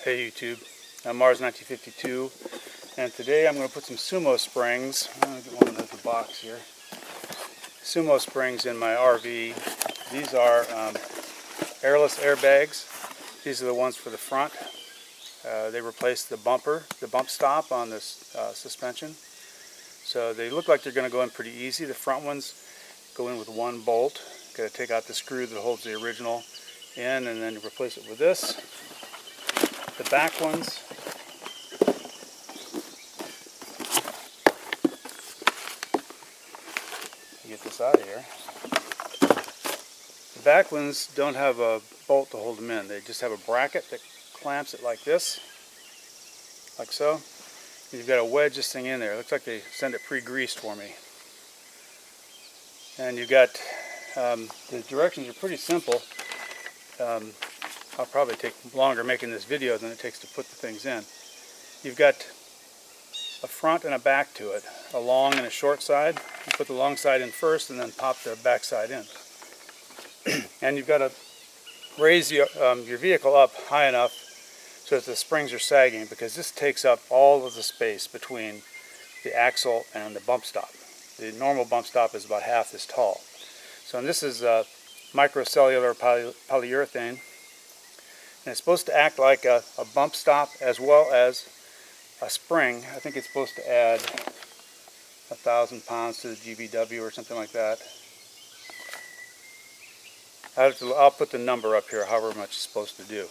Hey YouTube, I'm Mars1952, and today I'm going to put some Sumo Springs. I'm going to get one out of the box here. Sumo Springs in my RV. These are airless airbags. These are the ones for the front. They replace the bump stop on this suspension. So they look like they're going to go in pretty easy. The front ones go in with one bolt. Got to take out the screw that holds the original in and then replace it with this. The back ones, get this out of here. The back ones don't have a bolt to hold them in. They just have a bracket that clamps it like this, like so. And you've got to wedge this thing in there. It looks like they send it pre-greased for me. And you've got, the directions are pretty simple. I'll probably take longer making this video than it takes to put the things in. You've got a front and a back to it, a long and a short side. You put the long side in first and then pop the back side in. And you've got to raise your vehicle up high enough so that the springs are sagging, because this takes up all of the space between the axle and the bump stop. The normal bump stop is about half this tall. So this is microcellular polyurethane. And it's supposed to act like a bump stop as well as a spring. I think it's supposed to add 1,000 pounds to the GVW or something like that. I'll put the number up here, however much it's supposed to do.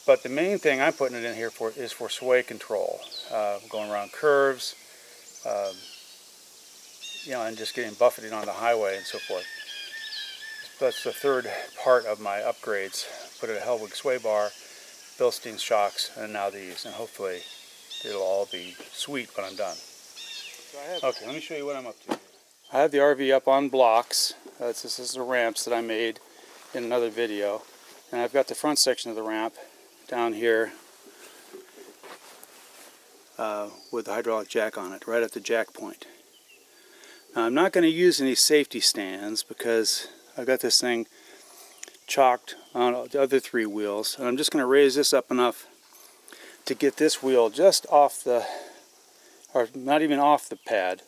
But the main thing I'm putting it in here for is for sway control, going around curves, and just getting buffeted on the highway and so forth. That's the third part of my upgrades. Put a Hellwig sway bar, Bilstein shocks, and now these. And hopefully it'll all be sweet when I'm done. Okay, let me show you what I'm up to. I have the RV up on blocks. This is the ramps that I made in another video. And I've got the front section of the ramp down here with the hydraulic jack on it, right at the jack point. Now I'm not going to use any safety stands because I've got this thing chalked on the other three wheels, and I'm just going to raise this up enough to get this wheel just off the, or not even off the pad,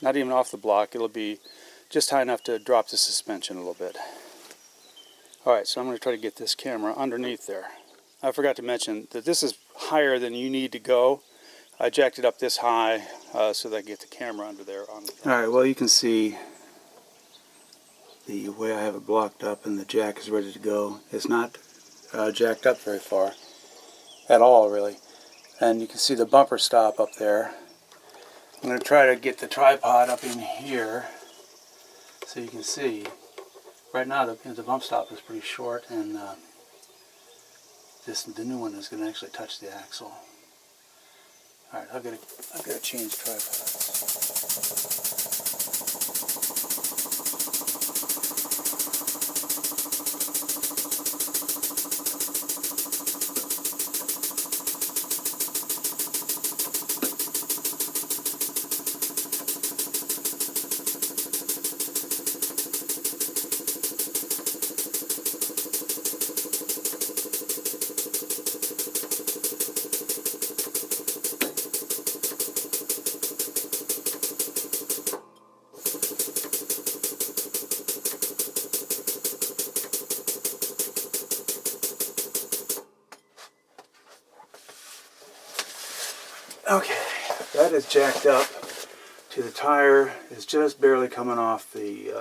not even off the block. It'll be just high enough to drop the suspension a little bit. Alright, so I'm going to try to get this camera underneath there. I forgot to mention that this is higher than you need to go. I jacked it up this high so that I can get the camera under there. Alright, well you can see the way I have it blocked up and the jack is ready to go. It's not jacked up very far at all, really. And you can see the bumper stop up there. I'm going to try to get the tripod up in here so you can see. Right now the bump stop is pretty short, and the new one is going to actually touch the axle. Alright, I've got to change tripod. Okay, that is jacked up to the tire. It's just barely coming off the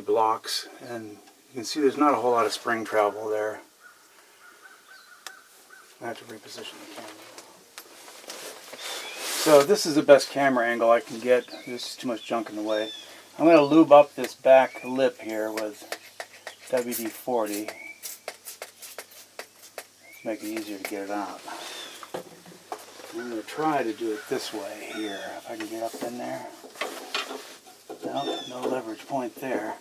blocks, and you can see there's not a whole lot of spring travel there. I have to reposition the camera. So this is the best camera angle I can get. There's too much junk in the way. I'm going to lube up this back lip here with WD-40. Make it easier to get it out. I'm going to try to do it this way here, if I can get up in there. No leverage point there.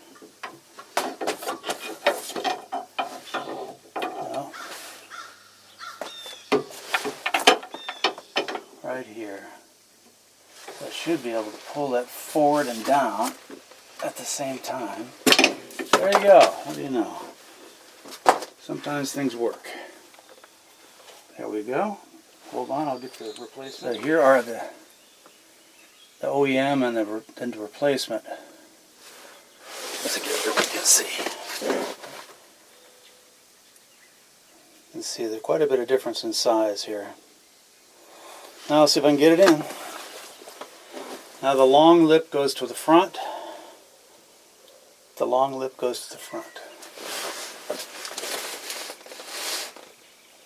No. Right here. So I should be able to pull that forward and down at the same time. There you go. What do you know? Sometimes things work. There we go. Hold on, I'll get the replacement. So here are the OEM and the replacement. Let's get it, we can see. You can see there's quite a bit of difference in size here. Now let's see if I can get it in. Now the long lip goes to the front. The long lip goes to the front.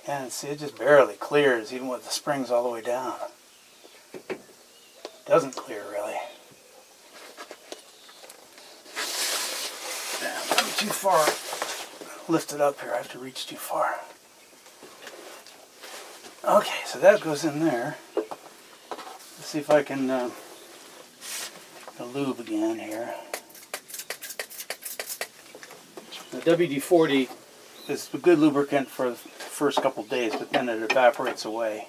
And see, it just barely clears, even with the springs all the way down. Doesn't clear really. I'm too far lifted up here. I have to reach too far. Okay, so that goes in there. Let's see if I can lube again here. The WD-40 is a good lubricant for the first couple days, but then it evaporates away.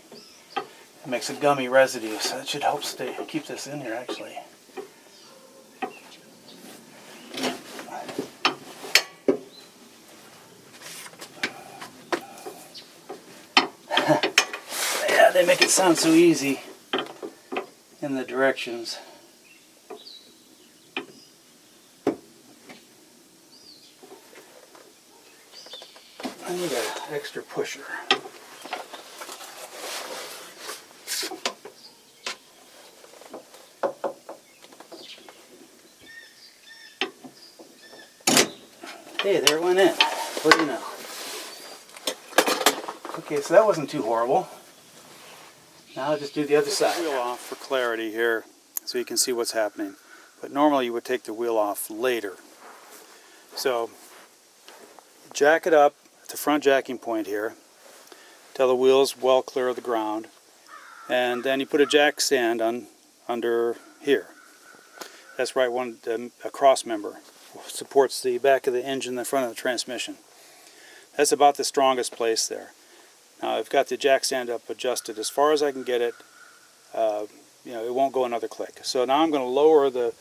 It makes a gummy residue, so it should help keep this in here actually. Yeah, they make it sound so easy in the directions. I need an extra pusher. Hey, there it went in. What do you know? Okay, so that wasn't too horrible. Now I'll just do the other side. Wheel off for clarity here so you can see what's happening. But normally you would take the wheel off later. So jack it up at the front jacking point here till the wheel's well clear of the ground, and then you put a jack stand under here. That's right, a cross member supports the back of the engine, the front of the transmission. That's about the strongest place there. Now I've got the jack stand up adjusted as far as I can get it. It won't go another click. So now I'm going to lower the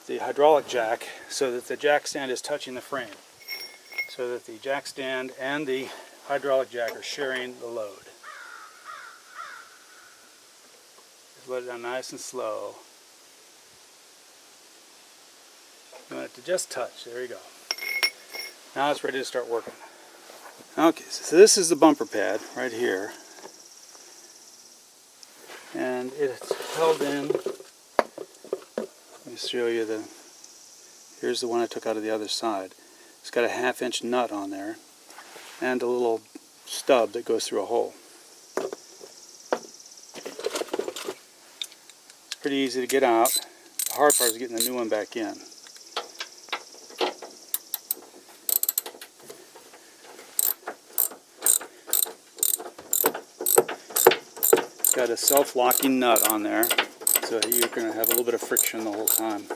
hydraulic jack so that the jack stand is touching the frame, so that the jack stand and the hydraulic jack are sharing the load. Just let it down nice and slow. You want it to just touch. There you go. Now it's ready to start working. Okay, so this is the bumper pad right here. And it's held in. Let me show you here's the one I took out of the other side. It's got a 1/2 inch nut on there and a little stub that goes through a hole. It's pretty easy to get out. The hard part is getting the new one back in. It's got a self-locking nut on there, so you're going to have a little bit of friction the whole time.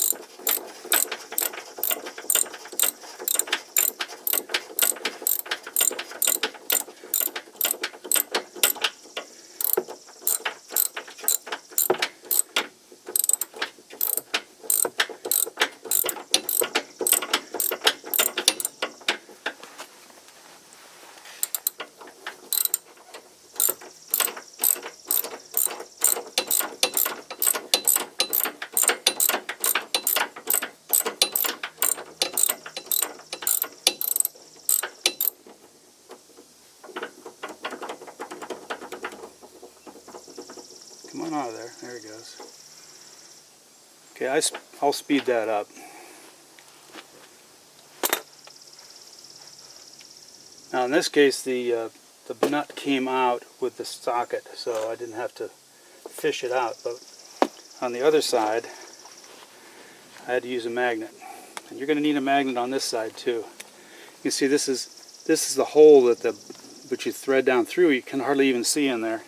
Come on out of there. There it goes. Okay, I'll speed that up. Now in this case, the nut came out with the socket, so I didn't have to fish it out. But on the other side, I had to use a magnet, and you're going to need a magnet on this side too. You can see this is the hole which you thread down through. You can hardly even see in there.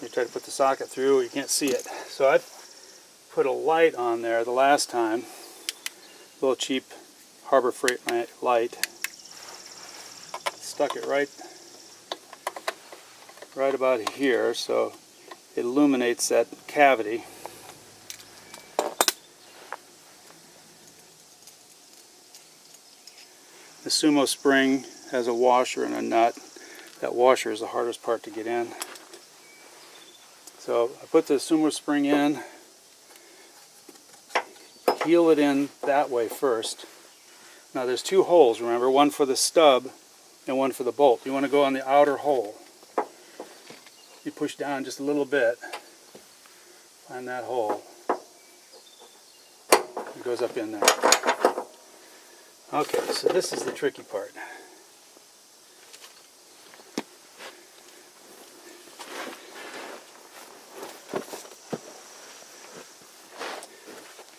You try to put the socket through, you can't see it. So I put a light on there the last time, a little cheap Harbor Freight light. Stuck it right about here, so it illuminates that cavity. The Sumo Spring has a washer and a nut. That washer is the hardest part to get in. So I put the SumoSpring in, heel it in that way first. Now there's two holes, remember, one for the stub and one for the bolt. You want to go on the outer hole. You push down just a little bit, find that hole. It goes up in there. Okay, so this is the tricky part.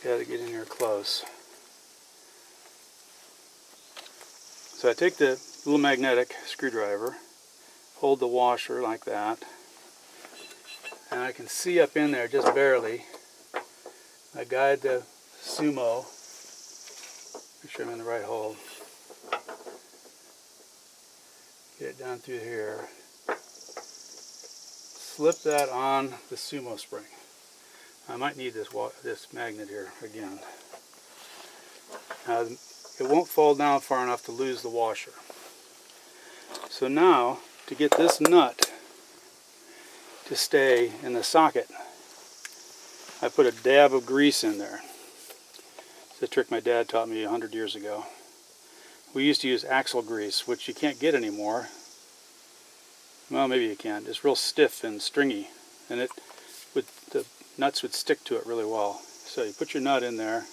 Got to get in here close. So I take the little magnetic screwdriver, hold the washer like that, and I can see up in there just barely. I guide the Sumo, make sure I'm in the right hole. Get it down through here. Slip that on the Sumo Spring. I might need this magnet here again. It won't fall down far enough to lose the washer. So now, to get this nut to stay in the socket, I put a dab of grease in there. It's a trick my dad taught me 100 years ago. We used to use axle grease, which you can't get anymore. Well, maybe you can. It's real stiff and stringy, and the nuts would stick to it really well. So you put your nut in there,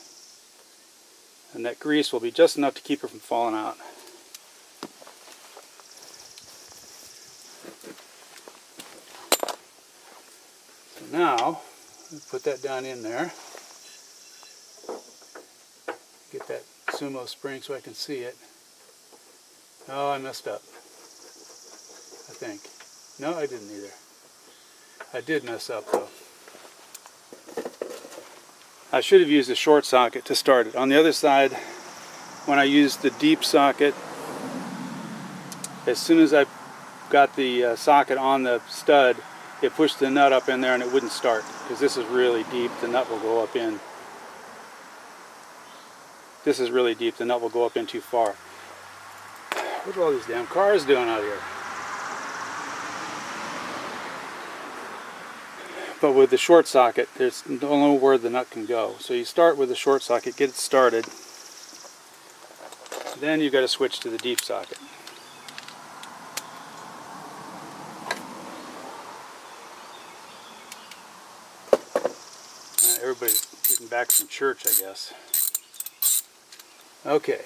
and that grease will be just enough to keep it from falling out. So now, put that down in there. Get that Sumo Spring so I can see it. Oh, I messed up, I think. No, I didn't either. I did mess up though. I should have used a short socket to start it. On the other side, when I used the deep socket, as soon as I got the socket on the stud, it pushed the nut up in there and it wouldn't start. Because this is really deep, the nut will go up in. This is really deep, the nut will go up in too far. What are all these damn cars doing out here? But with the short socket, there's nowhere the nut can go. So you start with the short socket, get it started. Then you've got to switch to the deep socket. Everybody's getting back from church, I guess. Okay.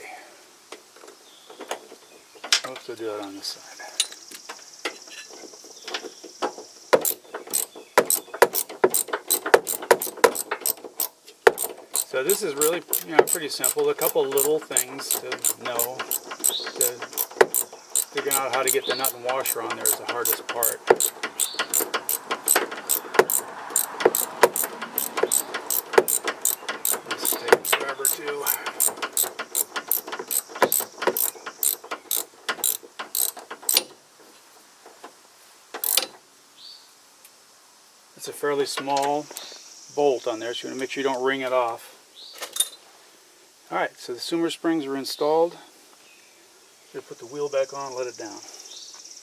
Oops, I'll do it on this side. So this is really, pretty simple. A couple little things to know. Figuring out how to get the nut and washer on there is the hardest part. This will take forever too. It's a fairly small bolt on there, so you want to make sure you don't wring it off. Alright, so the SumoSprings are installed. I'm going to put the wheel back on and let it down.